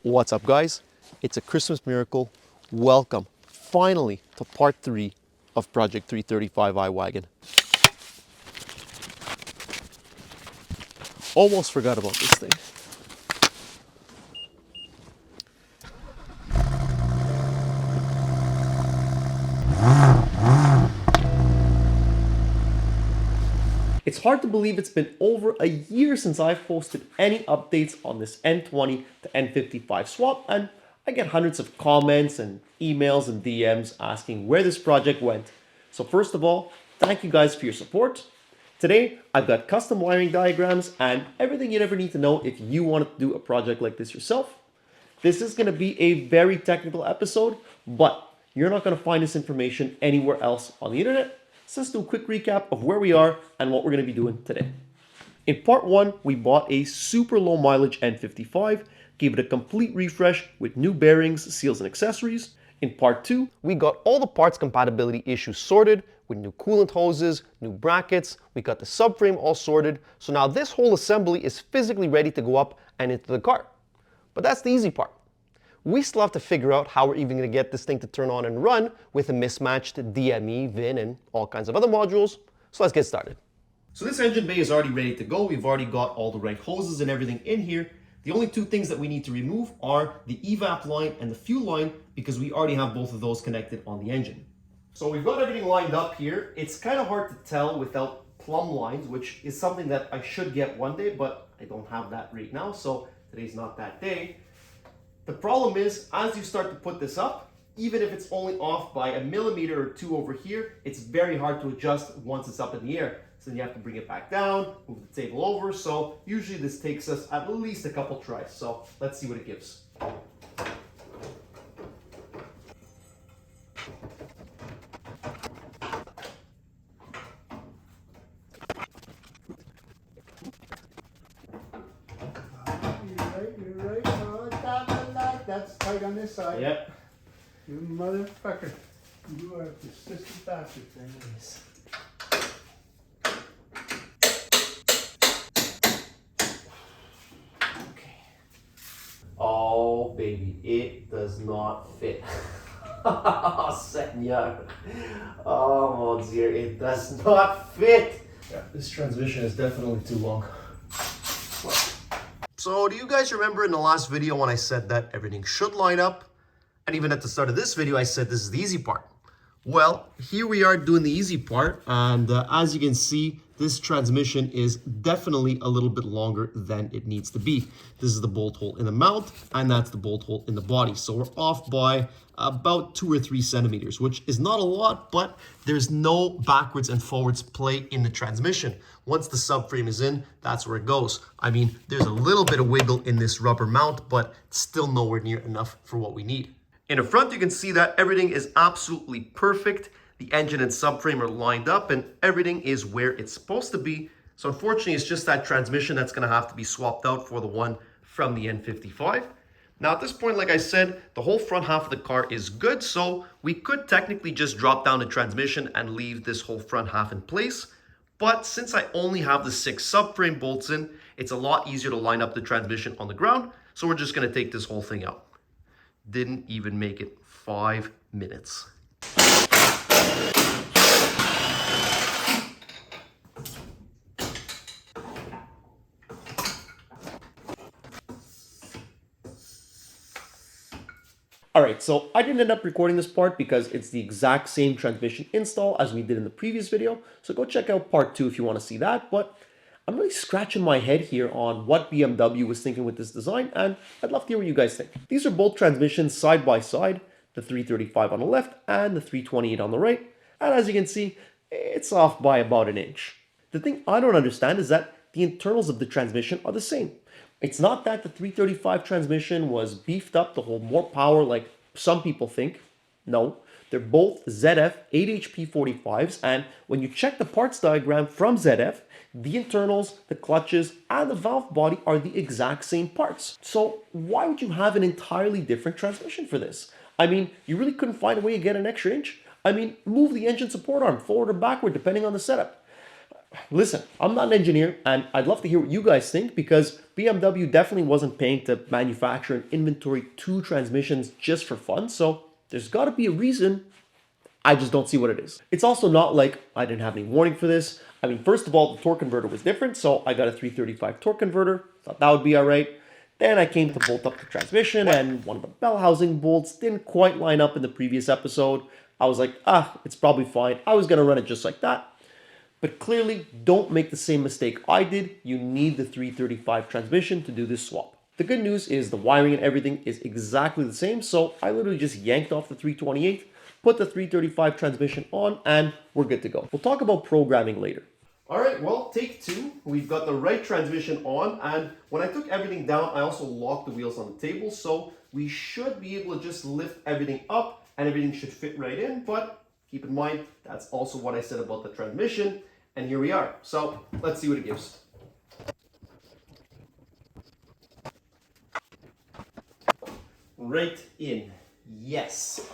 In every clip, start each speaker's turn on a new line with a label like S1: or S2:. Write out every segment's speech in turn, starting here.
S1: What's up, guys? It's a Christmas miracle. Welcome, finally, to part 3 of Project 335i Wagon. Almost forgot about this thing. It's hard to believe it's been over a year since I've posted any updates on this N20 to N55 swap, and I get hundreds of comments and emails and DMs asking where this project went. So first of all, thank you guys for your support. Today, I've got custom wiring diagrams and everything you'd ever need to know if you wanted to do a project like this yourself. This is going to be a very technical episode, but you're not going to find this information anywhere else on the internet. So let's do a quick recap of where we are and what we're going to be doing today. In part 1, we bought a super low mileage N55, gave it a complete refresh with new bearings, seals, and accessories. In part 2, we got all the parts compatibility issues sorted with new coolant hoses, new brackets, we got the subframe all sorted, so now this whole assembly is physically ready to go up and into the car. But that's the easy part. We still have to figure out how we're even going to get this thing to turn on and run with a mismatched DME, VIN, and all kinds of other modules. So let's get started. So this engine bay is already ready to go. We've already got all the right hoses and everything in here. The only two things that we need to remove are the evap line and the fuel line because we already have both of those connected on the engine. So we've got everything lined up here. It's kind of hard to tell without plumb lines, which is something that I should get one day, but I don't have that right now. So today's not that day. The problem is, as you start to put this up, even if it's only off by a millimeter or two over here, it's very hard to adjust once it's up in the air. So then you have to bring it back down, move the table over. So usually this takes us at least a couple tries. So let's see what it gives.
S2: You're right. Oh, that's tight on this side.
S1: Yep.
S2: You motherfucker. You are a persistent bastard thing.
S1: Yes. Okay. Oh, baby, it does not fit. Senor. Oh, mon Dieu, it does not fit. Yeah, this transmission is definitely too long. So do you guys remember in the last video when I said that everything should line up? And even at the start of this video, I said this is the easy part. Well, here we are doing the easy part. And as you can see, this transmission is definitely a little bit longer than it needs to be. This is the bolt hole in the mount, and that's the bolt hole in the body. So we're off by about 2 or 3 centimeters, which is not a lot, but there's no backwards and forwards play in the transmission. Once the subframe is in, that's where it goes. I mean, there's a little bit of wiggle in this rubber mount, but still nowhere near enough for what we need. In the front, you can see that everything is absolutely perfect. The engine and subframe are lined up and everything is where it's supposed to be. So unfortunately, it's just that transmission that's going to have to be swapped out for the one from the N55. Now at this point, like I said, the whole front half of the car is good. So we could technically just drop down the transmission and leave this whole front half in place. But since I only have the 6 subframe bolts in, it's a lot easier to line up the transmission on the ground. So we're just going to take this whole thing out. Didn't even make it 5 minutes. Alright, so I didn't end up recording this part because it's the exact same transmission install as we did in the previous video. So go check out part 2 if you want to see that. But I'm really scratching my head here on what BMW was thinking with this design, and I'd love to hear what you guys think. These are both transmissions side by side, the 335 on the left and the 328 on the right. And as you can see, it's off by about an inch. The thing I don't understand is that the internals of the transmission are the same. It's not that the 335 transmission was beefed up to hold more power like some people think. No, they're both ZF 8HP 45s, and when you check the parts diagram from ZF, the internals, the clutches, and the valve body are the exact same parts. So why would you have an entirely different transmission for this? I mean, you really couldn't find a way to get an extra inch? I mean, move the engine support arm forward or backward depending on the setup. Listen, I'm not an engineer, and I'd love to hear what you guys think, because BMW definitely wasn't paying to manufacture and inventory 2 transmissions just for fun, so there's got to be a reason. I just don't see what it is. It's also not like I didn't have any warning for this. I mean, first of all, the torque converter was different, so I got a 335 torque converter. Thought that would be all right. Then I came to bolt up the transmission, and one of the bell housing bolts didn't quite line up in the previous episode. I was like, it's probably fine. I was gonna run it just like that. But clearly, don't make the same mistake I did. You need the 335 transmission to do this swap. The good news is the wiring and everything is exactly the same, so I literally just yanked off the 328, put the 335 transmission on, and we're good to go. We'll talk about programming later. All right, well, take 2. We've got the right transmission on, and when I took everything down, I also locked the wheels on the table, so we should be able to just lift everything up, and everything should fit right in, but keep in mind, that's also what I said about the transmission, and here we are. So let's see what it gives. Right in. Yes.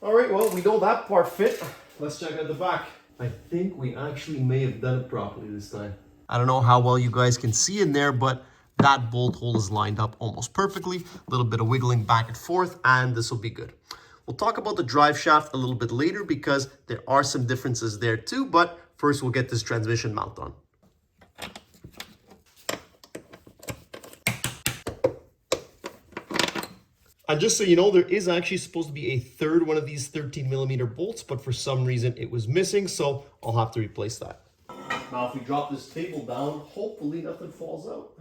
S1: All right, well, we know that part fit. Let's check out the back. I think we actually may have done it properly this time. I don't know how well you guys can see in there, but that bolt hole is lined up almost perfectly. A little bit of wiggling back and forth, and this will be good. We'll talk about the drive shaft a little bit later because there are some differences there too, but first we'll get this transmission mount on. And just so you know, there is actually supposed to be a third one of these 13mm bolts, but for some reason it was missing, so I'll have to replace that. Now if we drop this table down, hopefully nothing falls out.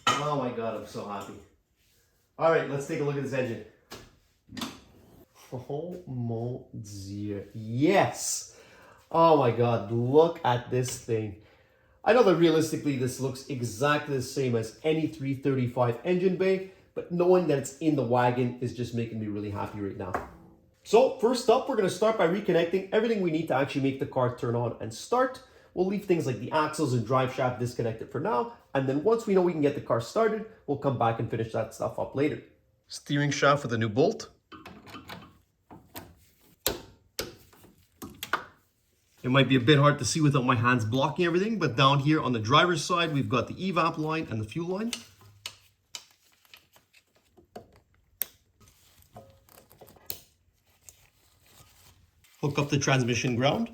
S1: Oh my God, I'm so happy. All right, let's take a look at this engine. Oh mon Dieu. Yes! Oh my God, look at this thing. I know that realistically this looks exactly the same as any 335 engine bay, but knowing that it's in the wagon is just making me really happy right now. So first up, we're going to start by reconnecting everything we need to actually make the car turn on and start. We'll leave things like the axles and drive shaft disconnected for now, and then once we know we can get the car started, we'll come back and finish that stuff up later. Steering shaft with a new bolt. It might be a bit hard to see without my hands blocking everything, but down here on the driver's side, we've got the evap line and the fuel line. Hook up the transmission ground.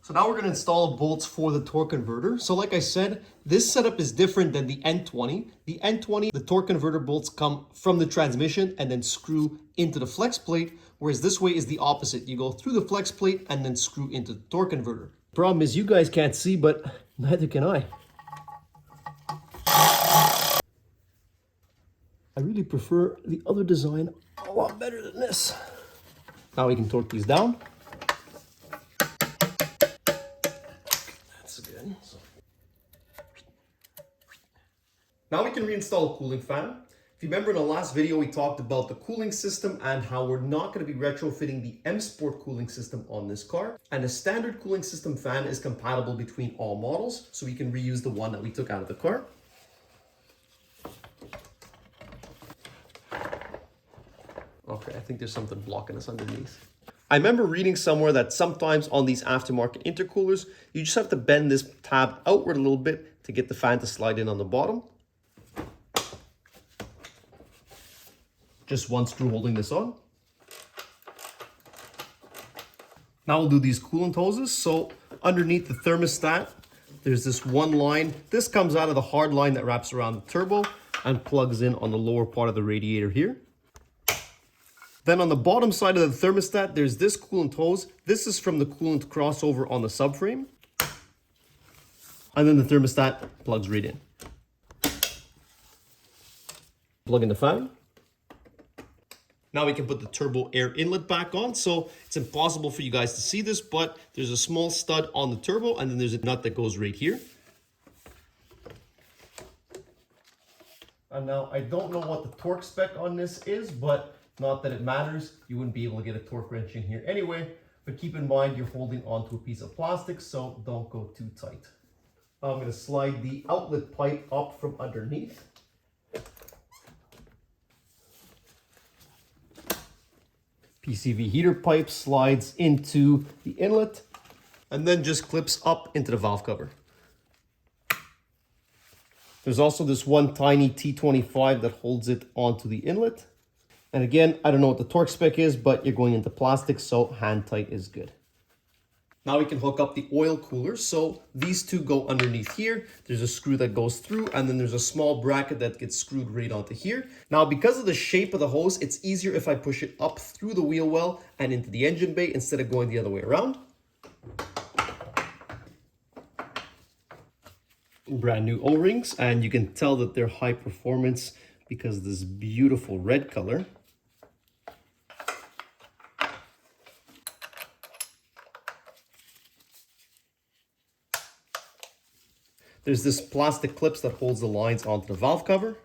S1: So now we're going to install bolts for the torque converter. So like I said, this setup is different than the N20. The N20, the torque converter bolts come from the transmission and then screw into the flex plate, whereas this way is the opposite. You go through the flex plate and then screw into the torque converter. Problem is you guys can't see, but neither can I. I really prefer the other design a lot better than this. Now we can torque these down. So. Now we can reinstall a cooling fan. If you remember in the last video, we talked about the cooling system and how we're not going to be retrofitting the M Sport cooling system on this car. And a standard cooling system fan is compatible between all models, so we can reuse the one that we took out of the car. Okay, I think there's something blocking us underneath. I remember reading somewhere that sometimes on these aftermarket intercoolers, you just have to bend this tab outward a little bit to get the fan to slide in on the bottom. Just one screw holding this on. Now we'll do these coolant hoses. So underneath the thermostat, there's this one line. This comes out of the hard line that wraps around the turbo and plugs in on the lower part of the radiator here. Then on the bottom side of the thermostat, there's this coolant hose. This is from the coolant crossover on the subframe. And then the thermostat plugs right in. Plug in the fan. Now we can put the turbo air inlet back on. So it's impossible for you guys to see this, but there's a small stud on the turbo and then there's a nut that goes right here. And now I don't know what the torque spec on this is, but not that it matters. You wouldn't be able to get a torque wrench in here anyway. but keep in mind you're holding onto a piece of plastic, so don't go too tight. I'm going to slide the outlet pipe up from underneath. PCV heater pipe slides into the inlet and then just clips up into the valve cover. There's also this one tiny T25 that holds it onto the inlet. And again, I don't know what the torque spec is, but you're going into plastic, so hand tight is good. Now we can hook up the oil cooler. So these two go underneath here. There's a screw that goes through, and then there's a small bracket that gets screwed right onto here. Now, because of the shape of the hose, it's easier if I push it up through the wheel well and into the engine bay instead of going the other way around. Brand new O-rings, and you can tell that they're high performance because of this beautiful red color. There's this plastic clips that holds the lines onto the valve cover.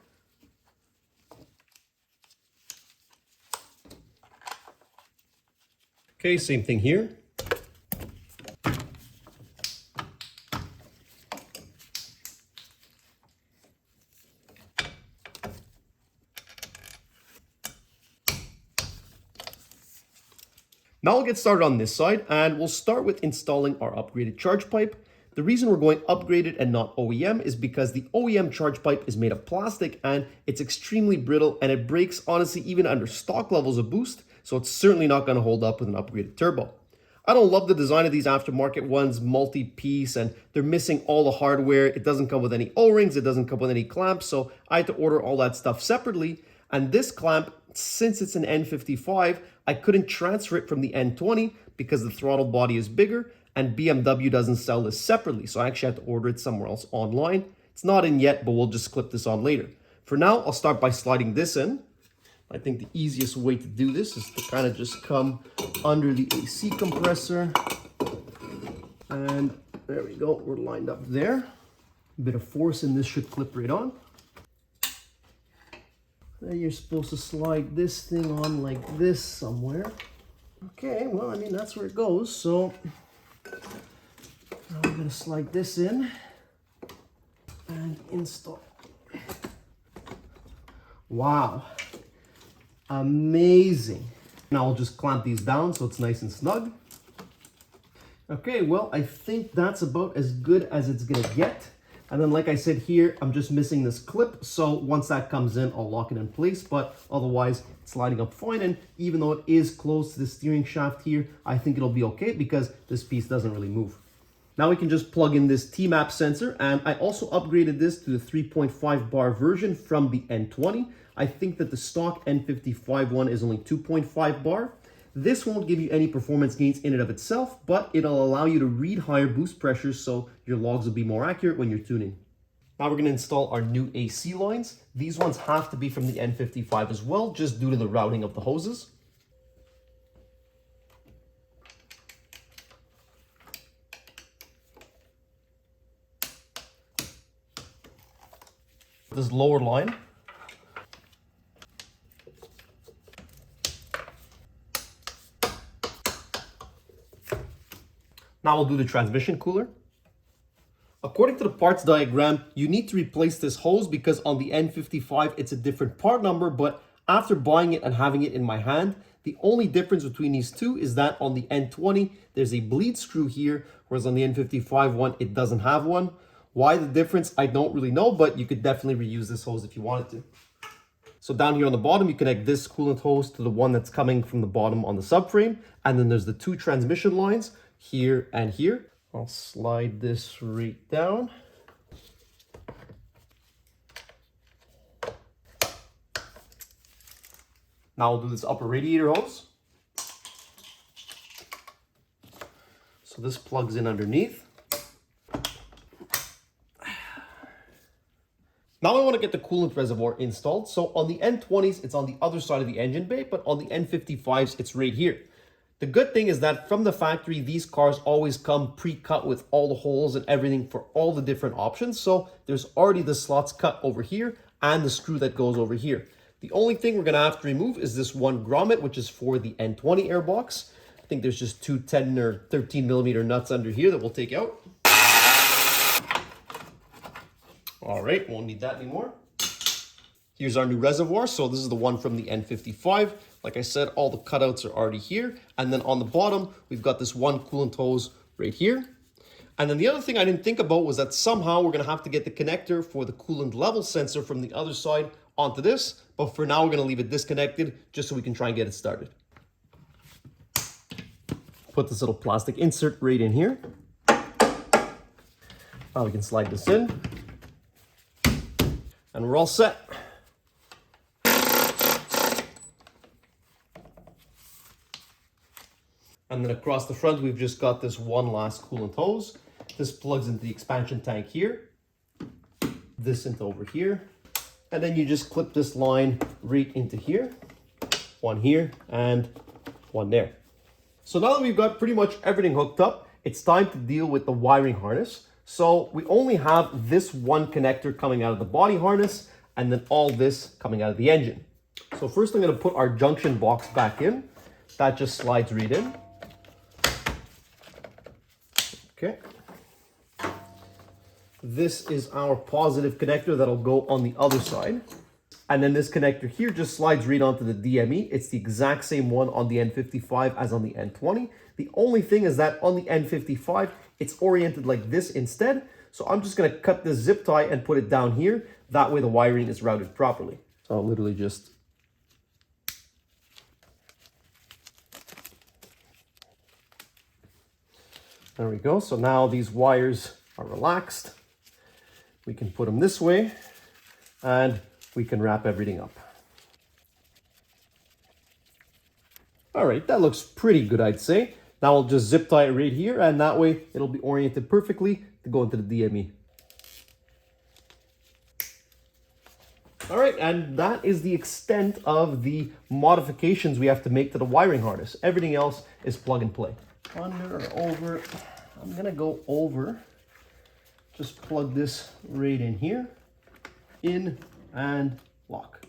S1: Okay, same thing here. Now we'll get started on this side, and we'll start with installing our upgraded charge pipe. The reason we're going upgraded and not OEM is because the OEM charge pipe is made of plastic and it's extremely brittle, and it breaks honestly even under stock levels of boost, so it's certainly not going to hold up with an upgraded turbo. I don't love the design of these aftermarket ones, multi-piece, and they're missing all the hardware. It doesn't come with any O-rings, it doesn't come with any clamps, so I had to order all that stuff separately. And this clamp, since it's an N55, I couldn't transfer it from the N20 because the throttle body is bigger, and BMW doesn't sell this separately, so I actually had to order it somewhere else online. It's not in yet, but we'll just clip this on later. For now, I'll start by sliding this in. I think the easiest way to do this is to kind of just come under the AC compressor. And there we go, we're lined up there. A bit of force and this should clip right on. Then you're supposed to slide this thing on like this somewhere. Okay, well, I mean, that's where it goes, so now I'm gonna slide this in and install. Wow, amazing. Now I'll just clamp these down so it's nice and snug. Okay, well, I think that's about as good as it's gonna get. And then, like I said here, I'm just missing this clip. So once that comes in, I'll lock it in place, but otherwise it's lining up fine. And even though it is close to the steering shaft here, I think it'll be okay because this piece doesn't really move. Now we can just plug in this T-map sensor, and I also upgraded this to the 3.5 bar version from the N20. I think that the stock N55 one is only 2.5 bar. This won't give you any performance gains in and of itself, but it'll allow you to read higher boost pressures so your logs will be more accurate when you're tuning. Now we're going to install our new AC lines. These ones have to be from the N55 as well, just due to the routing of the hoses. This lower line. Now we'll do the transmission cooler. According to the parts diagram, you need to replace this hose because on the N55, it's a different part number, but after buying it and having it in my hand, the only difference between these two is that on the N20, there's a bleed screw here, whereas on the N55 one, it doesn't have one. Why the difference, I don't really know, but you could definitely reuse this hose if you wanted to. So down here on the bottom, you connect this coolant hose to the one that's coming from the bottom on the subframe, and then there's the two transmission lines, here and here. I'll slide this right down. Now I'll do this upper radiator hose. So this plugs in underneath. Now I want to get the coolant reservoir installed. So on the N20s, it's on the other side of the engine bay, but on the N55s, it's right here. The good thing is that from the factory, these cars always come pre-cut with all the holes and everything for all the different options. So there's already the slots cut over here and the screw that goes over here. The only thing we're going to have to remove is this one grommet, which is for the N20 airbox. I think there's just two 10 or 13 millimeter nuts under here that we'll take out. All right, won't need that anymore. Here's our new reservoir. So this is the one from the N55. Like I said, all the cutouts are already here. And then on the bottom, we've got this one coolant hose right here. And then the other thing I didn't think about was that somehow we're gonna have to get the connector for the coolant level sensor from the other side onto this. But for now, we're gonna leave it disconnected just so we can try and get it started. Put this little plastic insert right in here. Now we can slide this in. And we're all set. And then across the front, we've just got this one last coolant hose. This plugs into the expansion tank here. This into over here. And then you just clip this line right into here. One here and one there. So now that we've got pretty much everything hooked up, it's time to deal with the wiring harness. So we only have this one connector coming out of the body harness and then all this coming out of the engine. So first I'm going to put our junction box back in. That just slides right in. Okay. This is our positive connector that'll go on the other side. And then this connector here just slides right onto the DME. It's the exact same one on the N55 as on the N20. The only thing is that on the N55, it's oriented like this instead. So I'm just gonna cut this zip tie and put it down here. That way the wiring is routed properly. So I'll literally just there we go. So now these wires are relaxed. We can put them this way and we can wrap everything up. All right, that looks pretty good, I'd say. Now I'll just zip tie it right here and that way it'll be oriented perfectly to go into the DME. All right, and that is the extent of the modifications we have to make to the wiring harness. Everything else is plug and play. Under or over, I'm gonna go over. Just plug this right in here, in and lock.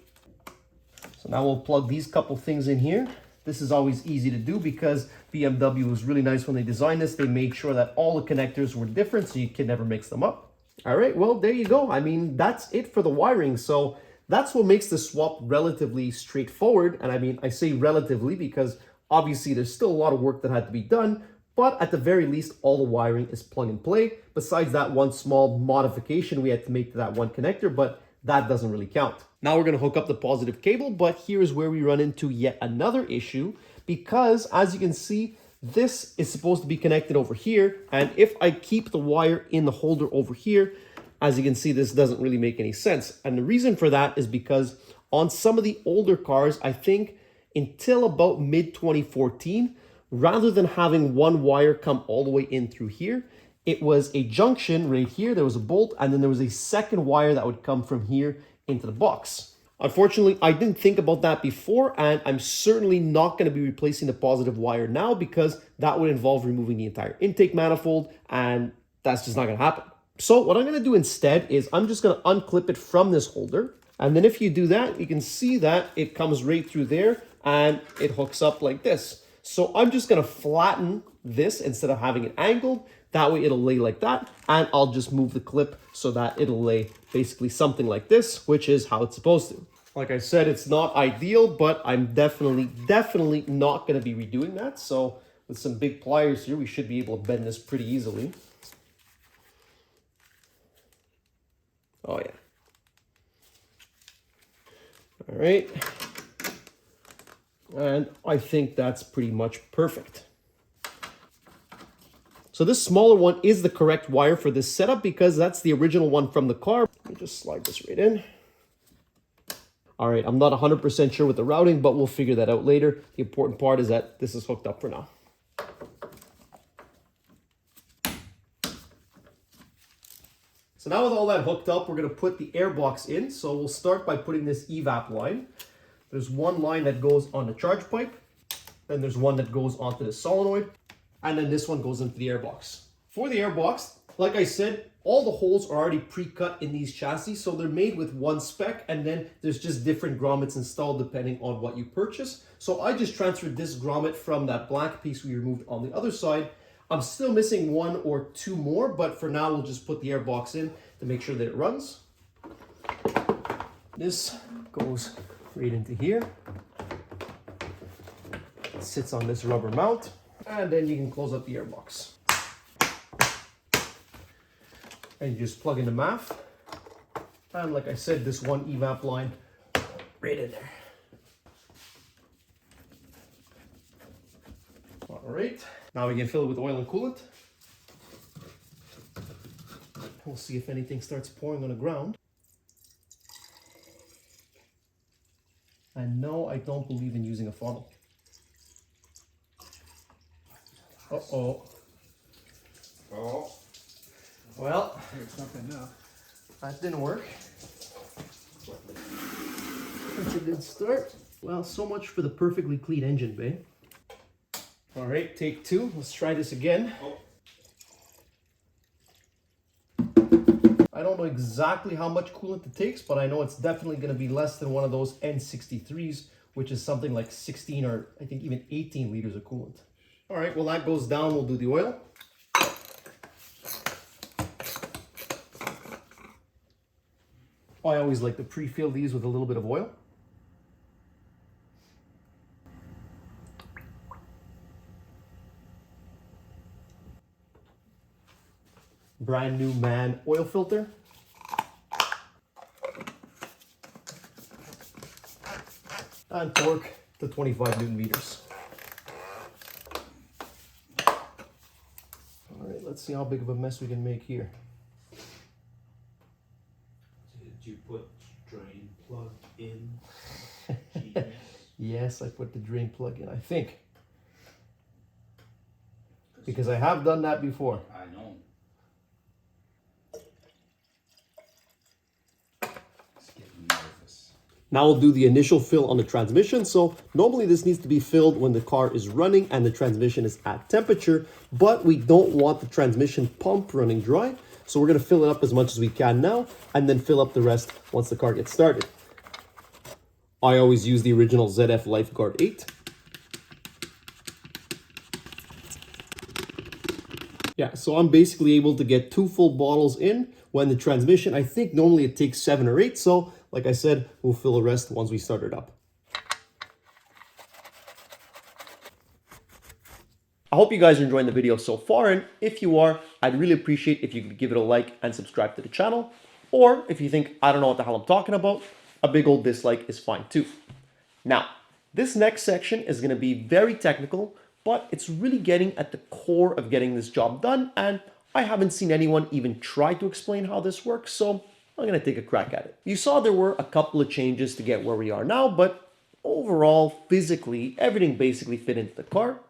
S1: So now we'll plug these couple things in here. This is always easy to do because BMW was really nice when they designed this. They made sure that all the connectors were different so you can never mix them up. All right, well, there you go. I mean, that's it for the wiring. So that's what makes the swap relatively straightforward. And I mean, I say relatively because obviously there's still a lot of work that had to be done, but at the very least, all the wiring is plug and play. Besides that one small modification we had to make to that one connector, but that doesn't really count. Now we're gonna hook up the positive cable, but here's where we run into yet another issue because as you can see, this is supposed to be connected over here. And if I keep the wire in the holder over here, as you can see, this doesn't really make any sense. And the reason for that is because on some of the older cars, I think until about mid 2014, rather than having one wire come all the way in through here, it was a junction right here. There was a bolt, and then there was a second wire that would come from here into the box. Unfortunately, I didn't think about that before, and I'm certainly not going to be replacing the positive wire now because that would involve removing the entire intake manifold, and that's just not going to happen. So what I'm going to do instead is I'm just going to unclip it from this holder, and then if you do that, you can see that it comes right through there, and it hooks up like this. So I'm just gonna flatten this instead of having it angled. That way it'll lay like that. And I'll just move the clip so that it'll lay basically something like this, which is how it's supposed to. Like I said, it's not ideal, but I'm definitely not gonna be redoing that. So with some big pliers here, we should be able to bend this pretty easily. Oh yeah. All right. And I think that's pretty much perfect. So this smaller one is the correct wire for this setup because that's the original one from the car. Let me just slide this right in. All right, I'm not 100% sure with the routing, but we'll figure that out later. The important part is that this is hooked up for now. So now with all that hooked up, we're gonna put the airbox in. So we'll start by putting this evap line. There's one line that goes on the charge pipe, then there's one that goes onto the solenoid, and then this one goes into the airbox. For the airbox, like I said, All the holes are already pre-cut in these chassis, so they're made with one spec, and then there's just different grommets installed depending on what you purchase. So I just transferred this grommet from that black piece we removed on the other side. I'm still missing one or two more, but for now we'll just put the airbox in to make sure that it runs. This goes right into here. It sits on this rubber mount, and then you can close up the airbox. And you just plug in the MAF. And like I said, this one evap line right in there. All right, now we can fill it with oil and coolant. We'll see if anything starts pouring on the ground. And no, I don't believe in using a funnel. Uh-oh.
S2: Oh.
S1: Well,
S2: It's not enough.
S1: that didn't work. That's a good start. Well, so much for the perfectly clean engine bay. All right, take two. Let's try this again.
S2: Oh.
S1: I don't know exactly how much coolant it takes, but I know it's definitely going to be less than one of those N63s, which is something like 16 or I think even 18 liters of coolant. All right, well, that goes down. We'll do the oil. I always like to pre-fill these with a little bit of oil. Brand new MAN oil filter. And torque to 25 Newton meters. All right, let's see how big of a mess we can make here.
S2: Did you put drain plug in?
S1: Yes, I put the drain plug in, I think. Because I have done that before.
S2: I know. It's getting nervous.
S1: Now we'll do the initial fill on the transmission. So normally this needs to be filled when the car is running and the transmission is at temperature, but we don't want the transmission pump running dry. So we're gonna fill it up as much as we can now and then fill up the rest once the car gets started. I always use the original ZF Lifeguard 8. Yeah, so I'm basically able to get 2 full bottles in when the transmission, I think normally it takes 7 or 8. So like I said, we'll fill the rest once we start it up. I hope you guys are enjoying the video so far, and if you are, I'd really appreciate if you could give it a like and subscribe to the channel. Or if you think I don't know what the hell I'm talking about, a big old dislike is fine too. Now, this next section is going to be very technical, but it's really getting at the core of getting this job done, and I haven't seen anyone even try to explain how this works, so I'm going to take a crack at it. You saw there were a couple of changes to get where we are now, but overall, physically, everything basically fit into the car.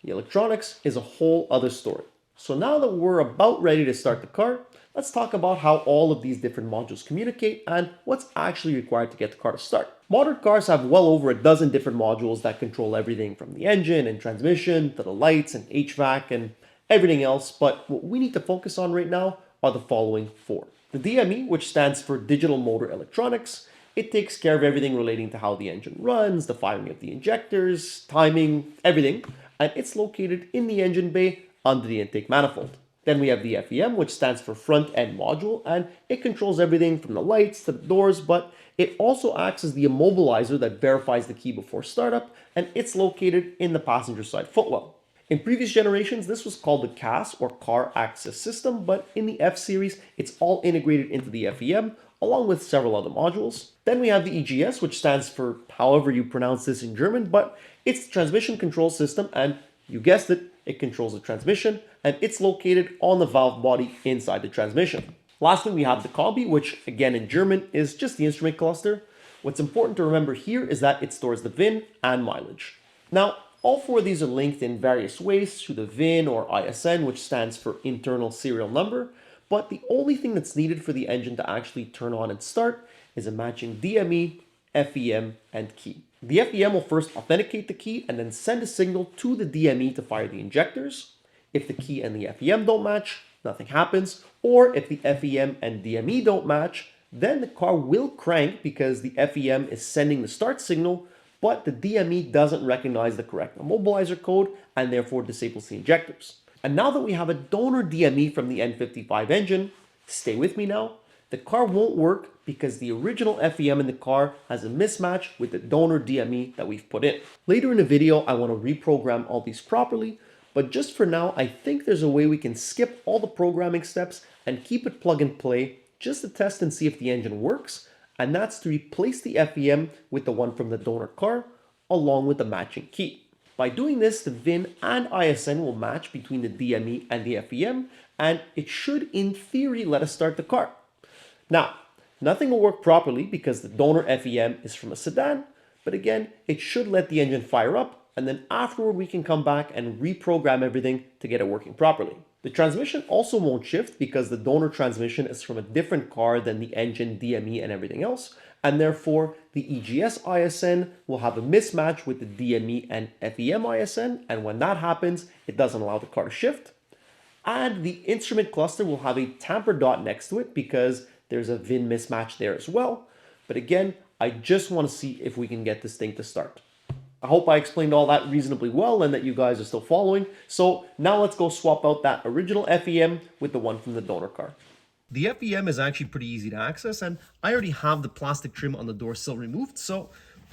S1: The electronics is a whole other story. So now that we're about ready to start the car, let's talk about how all of these different modules communicate and what's actually required to get the car to start. Modern cars have well over a dozen different modules that control everything from the engine and transmission to the lights and HVAC and everything else, but what we need to focus on right now are the following 4. The DME, which stands for Digital Motor Electronics, it takes care of everything relating to how the engine runs, the firing of the injectors, timing, everything, and it's located in the engine bay under the intake manifold. Then we have the FEM, which stands for Front End Module, and it controls everything from the lights to the doors, but it also acts as the immobilizer that verifies the key before startup, and it's located in the passenger side footwell. In previous generations, this was called the CAS, or Car Access System, but in the F series, it's all integrated into the FEM, along with several other modules. Then we have the EGS, which stands for however you pronounce this in German, but it's the transmission control system, and you guessed it, it controls the transmission, and it's located on the valve body inside the transmission. Lastly, we have the COBI, which again in German is just the instrument cluster. What's important to remember here is that it stores the VIN and mileage. Now, all 4 of these are linked in various ways to the VIN or ISN, which stands for internal serial number, but the only thing that's needed for the engine to actually turn on and start is a matching DME, FEM, and key. The FEM will first authenticate the key and then send a signal to the DME to fire the injectors. If the key and the FEM don't match, nothing happens. Or if the FEM and DME don't match, then the car will crank because the FEM is sending the start signal, but the DME doesn't recognize the correct immobilizer code and therefore disables the injectors. And now that we have a donor DME from the N55 engine, stay with me now, the car won't work because the original FEM in the car has a mismatch with the donor DME that we've put in. Later in the video, I want to reprogram all these properly, but just for now, I think there's a way we can skip all the programming steps and keep it plug and play just to test and see if the engine works, and that's to replace the FEM with the one from the donor car along with the matching key. By doing this, the VIN and ISN will match between the DME and the FEM, and it should in theory let us start the car. Now, nothing will work properly because the donor FEM is from a sedan, but again, it should let the engine fire up, and then afterward we can come back and reprogram everything to get it working properly. The transmission also won't shift because the donor transmission is from a different car than the engine, DME, and everything else, and therefore the EGS ISN will have a mismatch with the DME and FEM ISN, and when that happens, it doesn't allow the car to shift. And the instrument cluster will have a tamper dot next to it because there's a VIN mismatch there as well. But again, I just want to see if we can get this thing to start. I hope I explained all that reasonably well and that you guys are still following. So now let's go swap out that original FEM with the one from the donor car. The FEM is actually pretty easy to access, and I already have the plastic trim on the door sill removed. So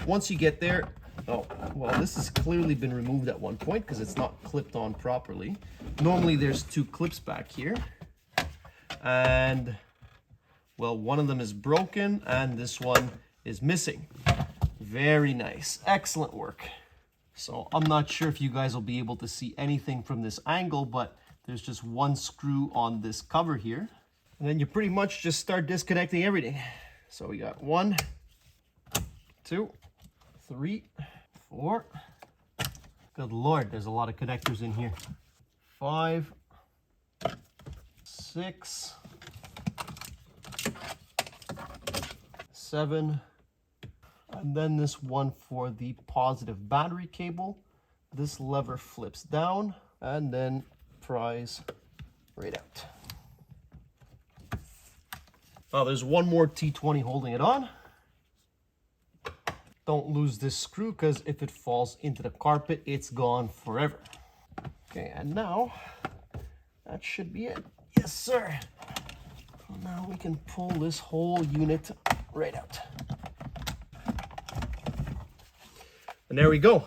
S1: once you get there, oh, well, this has clearly been removed at one point because it's not clipped on properly. Normally there's two clips back here, and well, one of them is broken and this one is missing. Very nice, excellent work. So I'm not sure if you guys will be able to see anything from this angle, but there's just one screw on this cover here. And then you pretty much just start disconnecting everything. So we got 1, 2, 3, 4. Good Lord, there's a lot of connectors in here. 5, 6, 7, and then this one for the positive battery cable. This lever flips down and then pries right out. Now there's one more T20 holding it on. Don't lose this screw because if it falls into the carpet, it's gone forever. Okay, and now that should be it. Yes, sir. Now we can pull this whole unit right out. And there we go.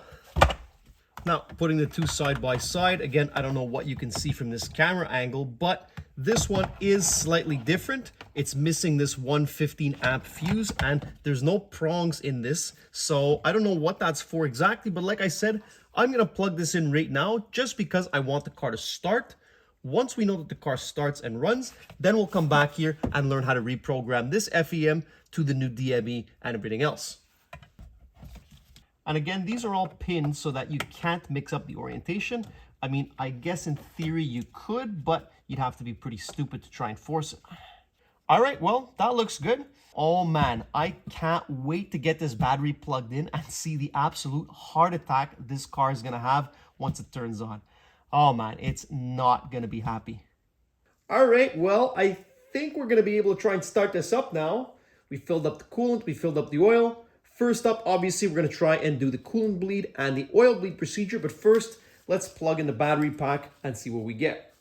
S1: Now, putting the two side by side, again, I don't know what you can see from this camera angle, but this one is slightly different. It's missing this 115 amp fuse, and there's no prongs in this. So I don't know what that's for exactly, but like I said, I'm gonna plug this in right now just because I want the car to start. Once we know that the car starts and runs, then we'll come back here and learn how to reprogram this FEM to the new DME and everything else. And again, these are all pinned so that you can't mix up the orientation. I mean, I guess in theory you could, but you'd have to be pretty stupid to try and force it. All right, well, that looks good. Oh man, I can't wait to get this battery plugged in and see the absolute heart attack this car is gonna have once it turns on. Oh man, it's not gonna be happy. All right, well, I think we're gonna be able to try and start this up now. We filled up the coolant, we filled up the oil. First up, obviously, we're gonna try and do the coolant bleed and the oil bleed procedure, but first, let's plug in the battery pack and see what we get.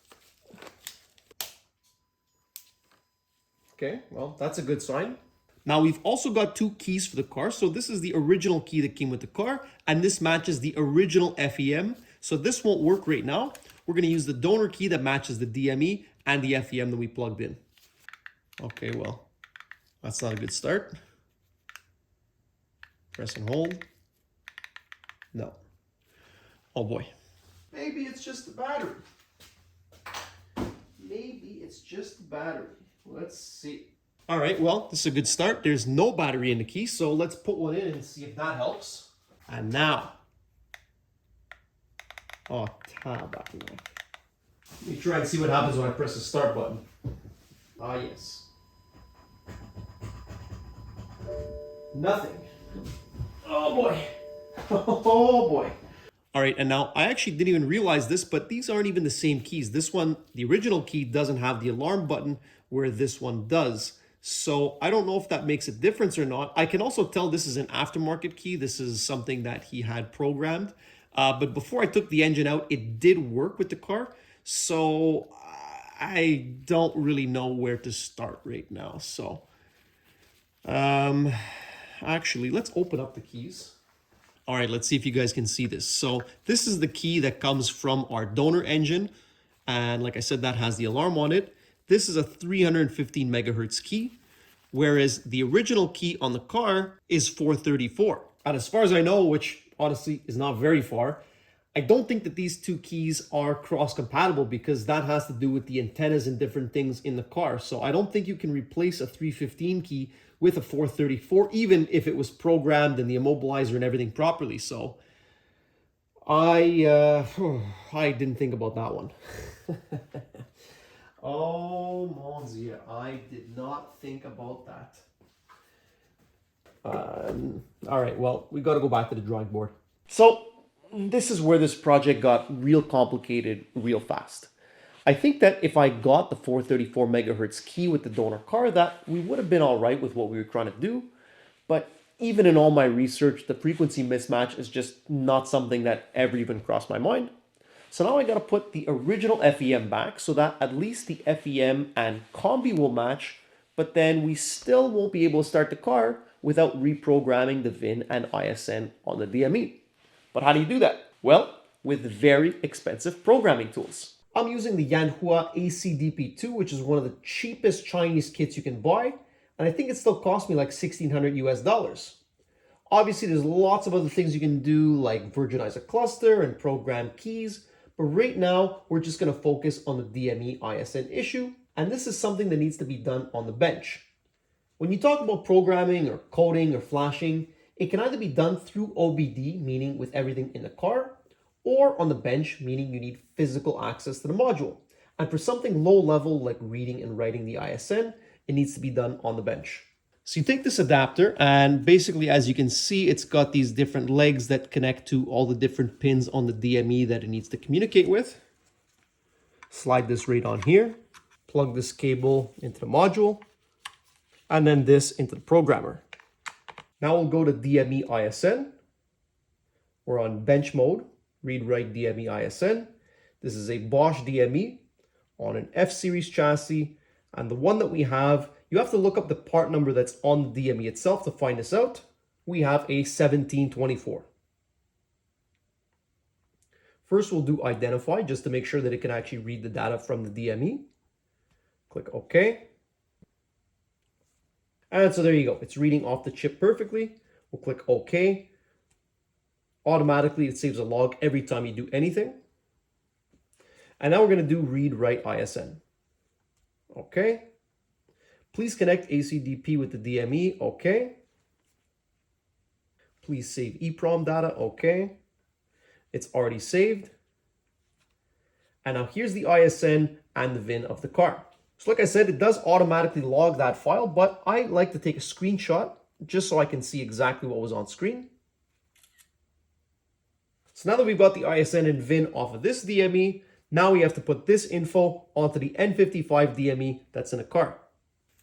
S1: Okay, well, that's a good sign. Now, we've also got two keys for the car. So this is the original key that came with the car, and this matches the original FEM. So this won't work right now. We're gonna use the donor key that matches the DME and the FEM that we plugged in. Okay, well, that's not a good start. Press and hold. No. Oh boy. Maybe it's just the battery. Maybe it's just the battery. Let's see. All right, well, this is a good start. There's no battery in the key, so let's put one in and see if that helps. And now. Oh, tab. Let me try and see what happens when I press the start button. Ah, yes. Nothing. Oh boy. Oh boy. All right, and now I actually didn't even realize this, but these aren't even the same keys. This one, the original key, doesn't have the alarm button where this one does. So I don't know if that makes a difference or not. I can also tell this is an aftermarket key. This is something that he had programmed. But before I took the engine out, it did work with the car. So I don't really know where to start right now. So actually, let's open up the keys. All right, let's see if you guys can see this. So this is the key that comes from our donor engine. And like I said, that has the alarm on it. This is a 315 megahertz key, whereas the original key on the car is 434. And as far as I know, which honestly is not very far, I don't think that these two keys are cross-compatible because that has to do with the antennas and different things in the car. So I don't think you can replace a 315 key with a 434, even if it was programmed and the immobilizer and everything properly. So I didn't think about that one. Oh, mon Dieu, I did not think about that. All right, well, we got to go back to the drawing board. So this is where this project got real complicated real fast. I think that if I got the 434 megahertz key with the donor car, that we would have been all right with what we were trying to do. But even in all my research, the frequency mismatch is just not something that ever even crossed my mind. So now I got to put the original FEM back so that at least the FEM and combi will match, but then we still won't be able to start the car without reprogramming the VIN and ISN on the DME. But how do you do that? Well, with very expensive programming tools. I'm using the Yanhua ACDP2, which is one of the cheapest Chinese kits you can buy, and I think it still cost me like $1,600 US. Obviously, there's lots of other things you can do, like virginize a cluster and program keys, but right now, we're just going to focus on the DME ISN issue, and this is something that needs to be done on the bench. When you talk about programming or coding or flashing, it can either be done through OBD, meaning with everything in the car, or on the bench, meaning you need physical access to the module. And for something low level like reading and writing the ISN, it needs to be done on the bench. So you take this adapter and basically, as you can see, it's got these different legs that connect to all the different pins on the DME that it needs to communicate with. Slide this right on here, plug this cable into the module, and then this into the programmer. Now we'll go to DME ISN. We're on bench mode, read write DME ISN. This is a Bosch DME on an F series chassis. And the one that we have, you have to look up the part number that's on the DME itself to find this out. We have a 1724. First, we'll do identify just to make sure that it can actually read the data from the DME. Click OK. And so there you go. It's reading off the chip perfectly. We'll click OK. Automatically, it saves a log every time you do anything. And now we're going to do read write ISN. Okay. Please connect ACDP with the DME. Okay. Please save EEPROM data. Okay. It's already saved. And now here's the ISN and the VIN of the car. So like I said, it does automatically log that file, but I like to take a screenshot just so I can see exactly what was on screen. So now that we've got the ISN and VIN off of this DME, now we have to put this info onto the N55 DME that's in the car.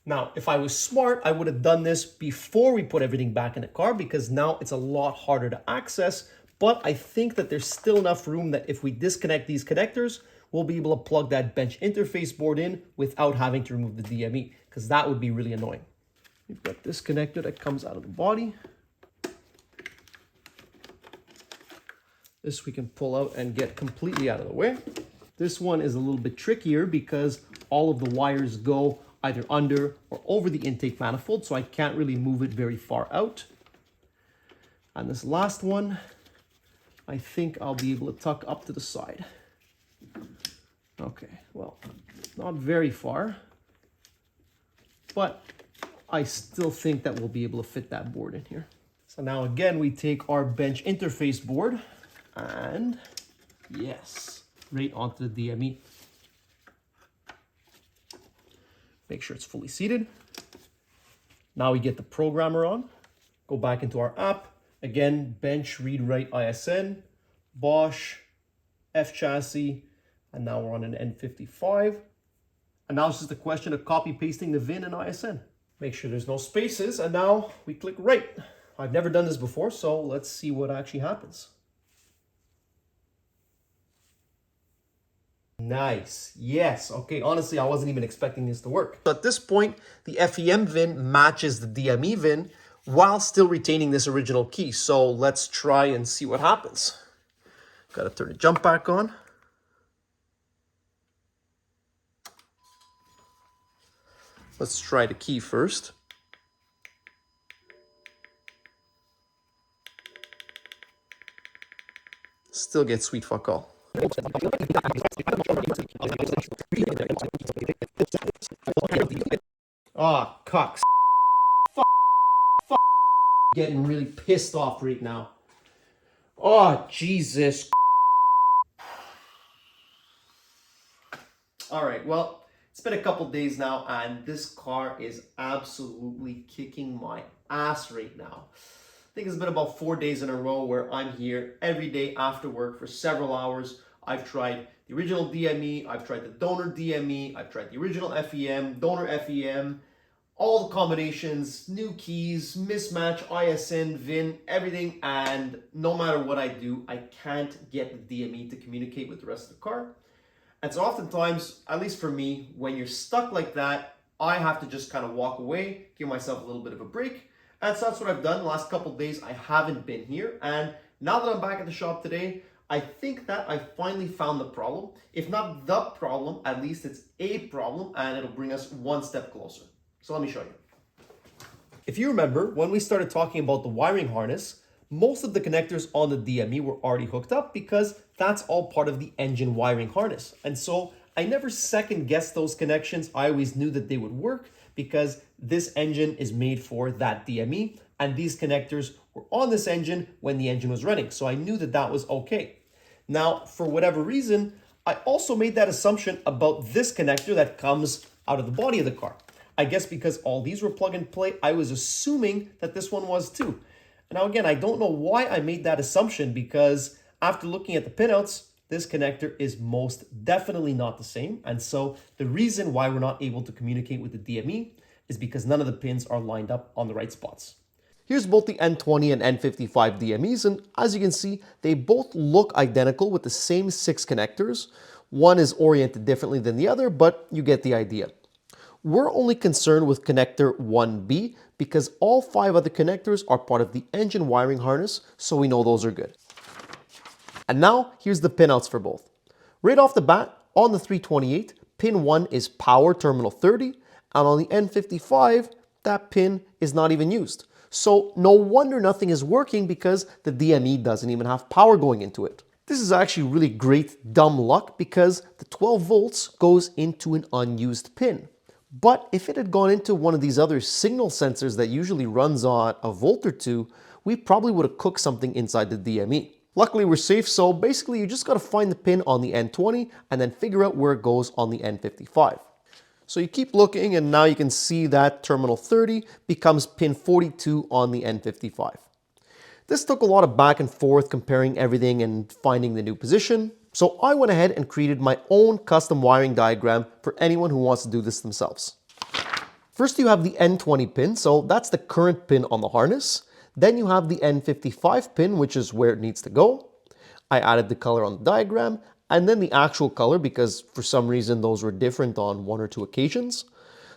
S1: Now, if I was smart, I would have done this before we put everything back in the car because now it's a lot harder to access, but I think that there's still enough room that if we disconnect these connectors, we'll be able to plug that bench interface board in without having to remove the DME, because that would be really annoying. We've got this connector that comes out of the body. This we can pull out and get completely out of the way. This one is a little bit trickier because all of the wires go either under or over the intake manifold, so I can't really move it very far out. And this last one, I think I'll be able to tuck up to the side. Okay, well, not very far, but I still think that we'll be able to fit that board in here. So now again, we take our bench interface board and yes, right onto the DME. Make sure it's fully seated. Now we get the programmer on, go back into our app. Again, bench read write ISN, Bosch, F chassis, and now we're on an N55. And now it's just a question of copy pasting the VIN and ISN. Make sure there's no spaces, and now we click write. I've never done this before, so let's see what actually happens. Nice. Yes. Okay. Honestly, I wasn't even expecting this to work. So at this point, the FEM VIN matches the DME VIN while still retaining this original key. So let's try and see what happens. Got to turn the jump back on. Let's try the key first. Still get sweet fuck all. Ah, cucks. Getting really pissed off right now. Oh, Jesus. All right, well, it's been a couple days now, and this car is absolutely kicking my ass right now. I think it's been about 4 days in a row where I'm here every day after work for several hours. I've tried the original DME, I've tried the donor DME, I've tried the original FEM, donor FEM, all the combinations, new keys, mismatch, ISN, VIN, everything, and no matter what I do, I can't get the DME to communicate with the rest of the car. And so oftentimes, at least for me, when you're stuck like that, I have to just kind of walk away, give myself a little bit of a break. And so that's what I've done. The last couple of days, I haven't been here. And now that I'm back at the shop today, I think that I finally found the problem. If not the problem, at least it's a problem, and it'll bring us one step closer. So let me show you. If you remember, when we started talking about the wiring harness, most of the connectors on the DME were already hooked up because that's all part of the engine wiring harness. And so I never second guessed those connections. I always knew that they would work because this engine is made for that DME, and these connectors were on this engine when the engine was running. So I knew that that was okay. Now, for whatever reason, I also made that assumption about this connector that comes out of the body of the car. I guess because all these were plug and play, I was assuming that this one was too. Now again, I don't know why I made that assumption, because after looking at the pinouts, this connector is most definitely not the same. And so the reason why we're not able to communicate with the DME is because none of the pins are lined up on the right spots. Here's both the N20 and N55 DMEs, and as you can see, they both look identical with the same 6 connectors. One is oriented differently than the other, but you get the idea. We're only concerned with connector 1B because all 5 other connectors are part of the engine wiring harness, so we know those are good. And now, here's the pinouts for both. Right off the bat, on the 328, pin 1 is power terminal 30, and on the N55, that pin is not even used. So no wonder nothing is working, because the DME doesn't even have power going into it. This is actually really great dumb luck, because the 12 volts goes into an unused pin. But if it had gone into one of these other signal sensors that usually runs on a volt or two, we probably would have cooked something inside the DME. Luckily we're safe, so basically you just got to find the pin on the N20 and then figure out where it goes on the N55. So you keep looking, and now you can see that terminal 30 becomes pin 42 on the N55. This took a lot of back and forth comparing everything and finding the new position. So I went ahead and created my own custom wiring diagram for anyone who wants to do this themselves. First you have the N20 pin, so that's the current pin on the harness. Then you have the N55 pin, which is where it needs to go. I added the color on the diagram, and then the actual color, because for some reason those were different on 1 or 2 occasions.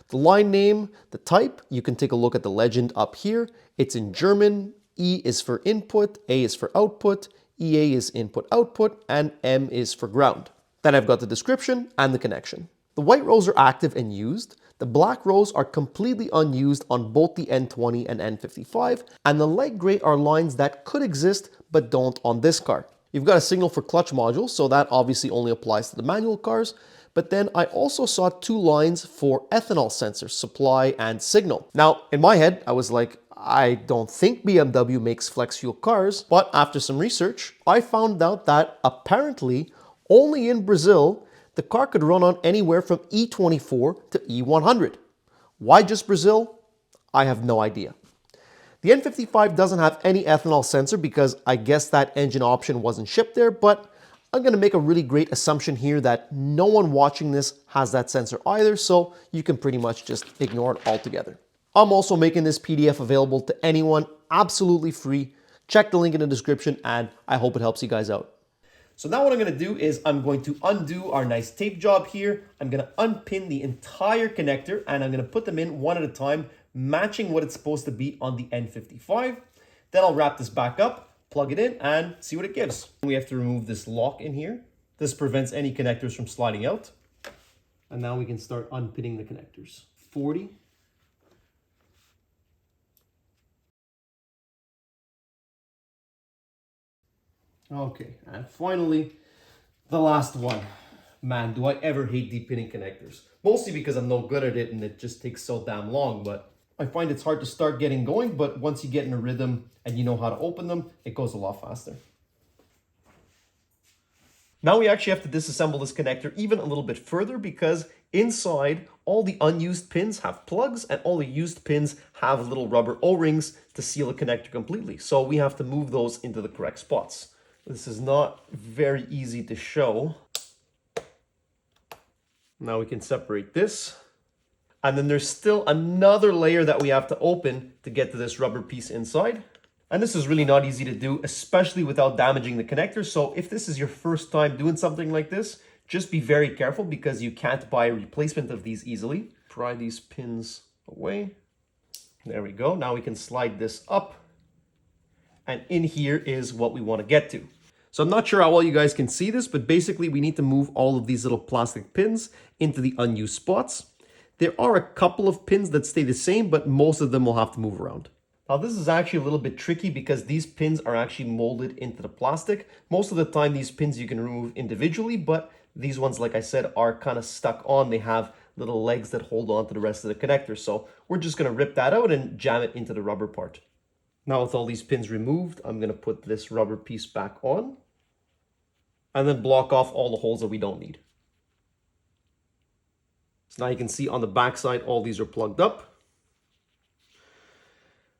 S1: The line name, the type, you can take a look at the legend up here. It's in German. E is for input, A is for output, EA is input output, and M is for ground. Then I've got the description and the connection. The white rows are active and used. The black rows are completely unused on both the N20 and N55, and the light gray are lines that could exist but don't on this car. You've got a signal for clutch module, so that obviously only applies to the manual cars. But then I also saw 2 lines for ethanol sensors, supply and signal. Now, in my head, I was like, I don't think BMW makes flex fuel cars, but after some research, I found out that apparently only in Brazil, the car could run on anywhere from E24 to E100. Why just Brazil? I have no idea. The N55 doesn't have any ethanol sensor because I guess that engine option wasn't shipped there, but I'm going to make a really great assumption here that no one watching this has that sensor either, so you can pretty much just ignore it altogether. I'm also making this PDF available to anyone absolutely free. Check the link in the description and I hope it helps you guys out. So now what I'm going to do is I'm going to undo our nice tape job here. I'm going to unpin the entire connector and I'm going to put them in one at a time, matching what it's supposed to be on the N55. Then I'll wrap this back up, plug it in and see what it gives. We have to remove this lock in here. This prevents any connectors from sliding out. And now we can start unpinning the connectors. 40. Okay, and finally, the last one. Man, do I ever hate deep pinning connectors. Mostly because I'm no good at it and it just takes so damn long, but I find it's hard to start getting going, but once you get in a rhythm and you know how to open them, it goes a lot faster. Now we actually have to disassemble this connector even a little bit further because inside, all the unused pins have plugs and all the used pins have little rubber O-rings to seal the connector completely. So we have to move those into the correct spots. This is not very easy to show. Now we can separate this. And then there's still another layer that we have to open to get to this rubber piece inside. And this is really not easy to do, especially without damaging the connector. So if this is your first time doing something like this, just be very careful because you can't buy a replacement of these easily. Pry these pins away. There we go. Now we can slide this up. And in here is what we want to get to. So I'm not sure how well you guys can see this, but basically we need to move all of these little plastic pins into the unused spots. There are a couple of pins that stay the same, but most of them will have to move around. Now this is actually a little bit tricky because these pins are actually molded into the plastic. Most of the time these pins you can remove individually, but these ones, like I said, are kind of stuck on. They have little legs that hold on to the rest of the connector. So we're just going to rip that out and jam it into the rubber part. Now with all these pins removed, I'm going to put this rubber piece back on and then block off all the holes that we don't need. So now you can see on the back side, all these are plugged up.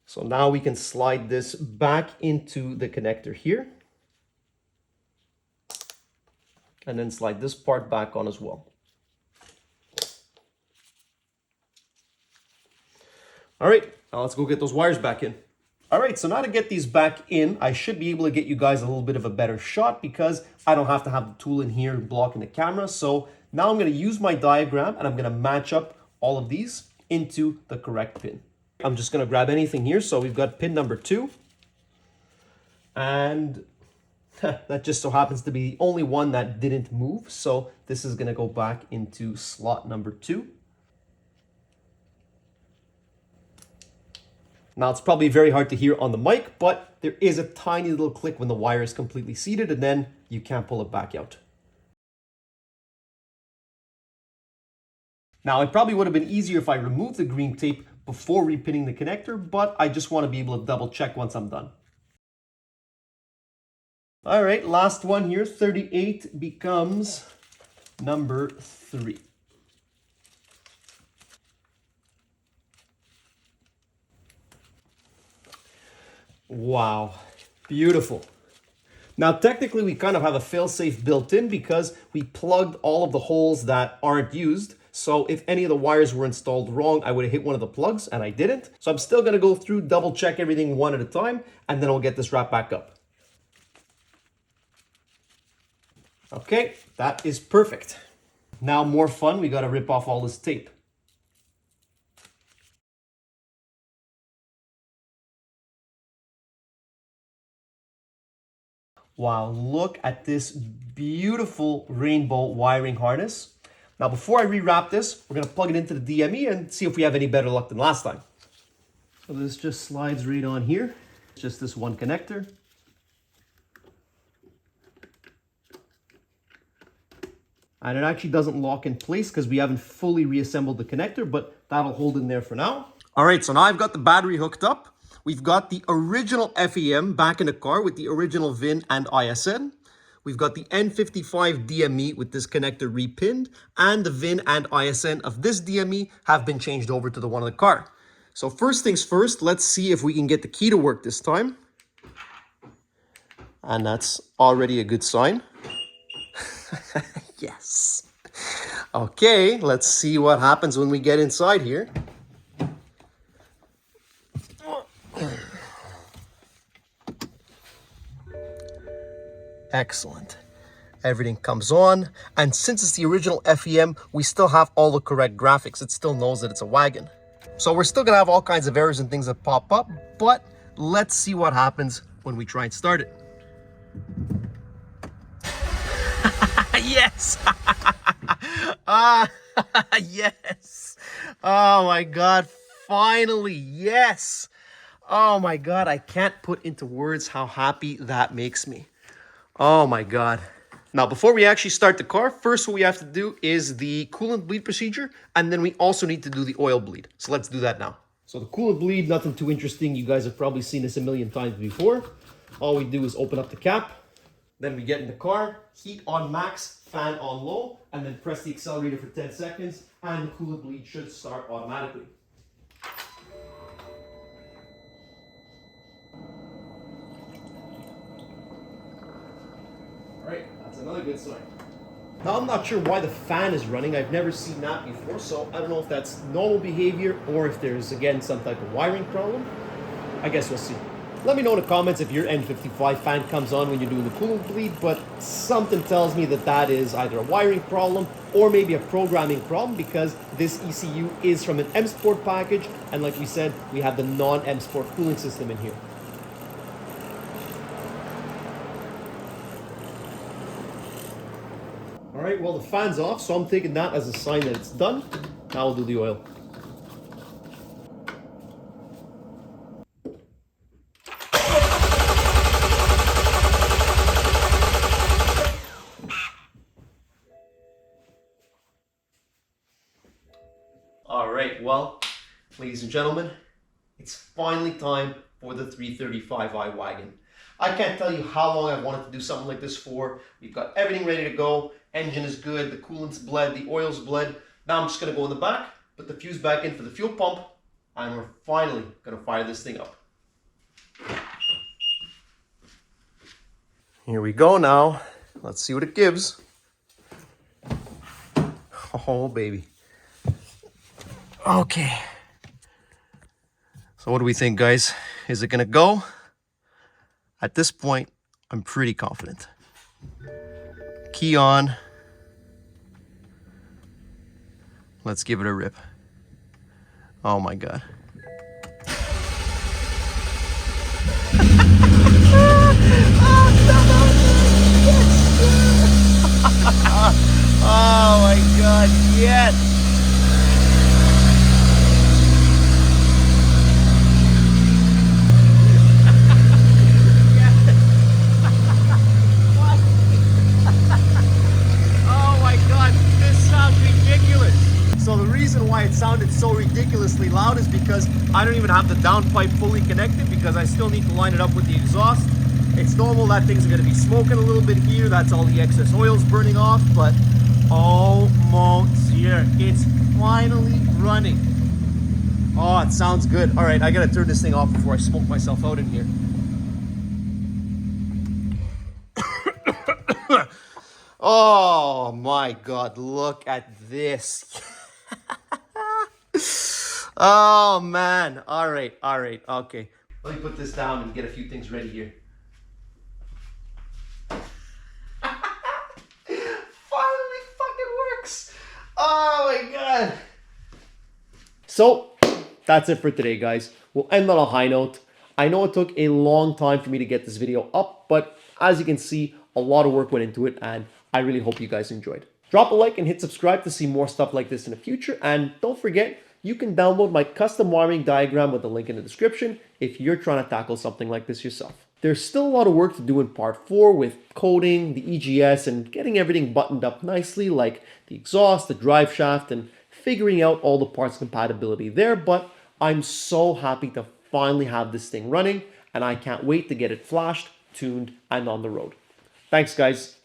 S1: So now we can slide this back into the connector here. And then slide this part back on as well. All right, now let's go get those wires back in. All right, so now to get these back in, I should be able to get you guys a little bit of a better shot because I don't have to have the tool in here blocking the camera. So now I'm going to use my diagram and I'm going to match up all of these into the correct pin. I'm just going to grab anything here. So we've got pin number 2. And that just so happens to be the only one that didn't move. So this is going to go back into slot number 2. Now it's probably very hard to hear on the mic, but there is a tiny little click when the wire is completely seated and then you can't pull it back out. Now it probably would have been easier if I removed the green tape before repinning the connector, but I just want to be able to double check once I'm done. All right, last one here, 38 becomes number 3. Wow, beautiful. Now, technically, we kind of have a fail-safe built in because we plugged all of the holes that aren't used. So if any of the wires were installed wrong, I would have hit one of the plugs and I didn't. So I'm still going to go through, double check everything one at a time, and then I'll get this wrapped back up. Okay, that is perfect. Now more fun, we got to rip off all this tape. Wow, look at this beautiful rainbow wiring harness. Now, before I rewrap this, we're going to plug it into the DME and see if we have any better luck than last time. So this just slides right on here. It's just this one connector. And it actually doesn't lock in place because we haven't fully reassembled the connector, but that'll hold in there for now. All right, so now I've got the battery hooked up. We've got the original FEM back in the car with the original VIN and ISN. We've got the N55 DME with this connector repinned, and the VIN and ISN of this DME have been changed over to the one of the car. So first things first, let's see if we can get the key to work this time. And that's already a good sign. Yes. Okay, let's see what happens when we get inside here. Excellent. Everything comes on, and since it's the original FEM, we still have all the correct graphics. It still knows that it's a wagon. So we're still gonna have all kinds of errors and things that pop up, but let's see what happens when we try and start it. Yes! Yes! Oh my God, finally, yes! Oh my God, I can't put into words how happy that makes me. Oh my God. Now, before we actually start the car, first what we have to do is the coolant bleed procedure, and then we also need to do the oil bleed. So let's do that now. So the coolant bleed, nothing too interesting. You guys have probably seen this a million times before. All we do is open up the cap, then we get in the car, heat on max, fan on low, and then press the accelerator for 10 seconds, and the coolant bleed should start automatically. Alright, that's another good sign. Now, I'm not sure why the fan is running. I've never seen that before, so I don't know if that's normal behavior or if there's, again, some type of wiring problem. I guess we'll see. Let me know in the comments if your N55 fan comes on when you're doing the coolant bleed, but something tells me that that is either a wiring problem or maybe a programming problem, because this ECU is from an M Sport package, and like we said, we have the non-M Sport cooling system in here. All right, well, the fan's off, so I'm taking that as a sign that it's done. Now we'll do the oil. All right, well, ladies and gentlemen, it's finally time for the 335i Wagon. I can't tell you how long I've wanted to do something like this for. We've got everything ready to go. Engine is good, the coolant's bled, the oil's bled. Now I'm just gonna go in the back, put the fuse back in for the fuel pump, and we're finally gonna fire this thing up. Here we go now. Let's see what it gives. Oh, baby. Okay. So what do we think, guys? Is it gonna go? At this point, I'm pretty confident. Key on. Let's give it a rip. Oh my God. Oh my God, yes! So the reason why it sounded so ridiculously loud is because I don't even have the downpipe fully connected, because I still need to line it up with the exhaust. It's normal that things are going to be smoking a little bit here. That's all the excess oil's burning off, but almost here. It's finally running. Oh, it sounds good. All right, I got to turn this thing off before I smoke myself out in here. Oh my God, look at this. Oh man, all right, okay. Let me put this down and get a few things ready here. Finally fucking works. Oh my God. So, that's it for today, guys. We'll end on a high note. I know it took a long time for me to get this video up, but as you can see, a lot of work went into it, and I really hope you guys enjoyed. Drop a like and hit subscribe to see more stuff like this in the future, and don't forget, you can download my custom wiring diagram with the link in the description if you're trying to tackle something like this yourself. There's still a lot of work to do in part 4 with coding, the EGS, and getting everything buttoned up nicely, like the exhaust, the drive shaft, and figuring out all the parts compatibility there, but I'm so happy to finally have this thing running, and I can't wait to get it flashed, tuned, and on the road. Thanks, guys.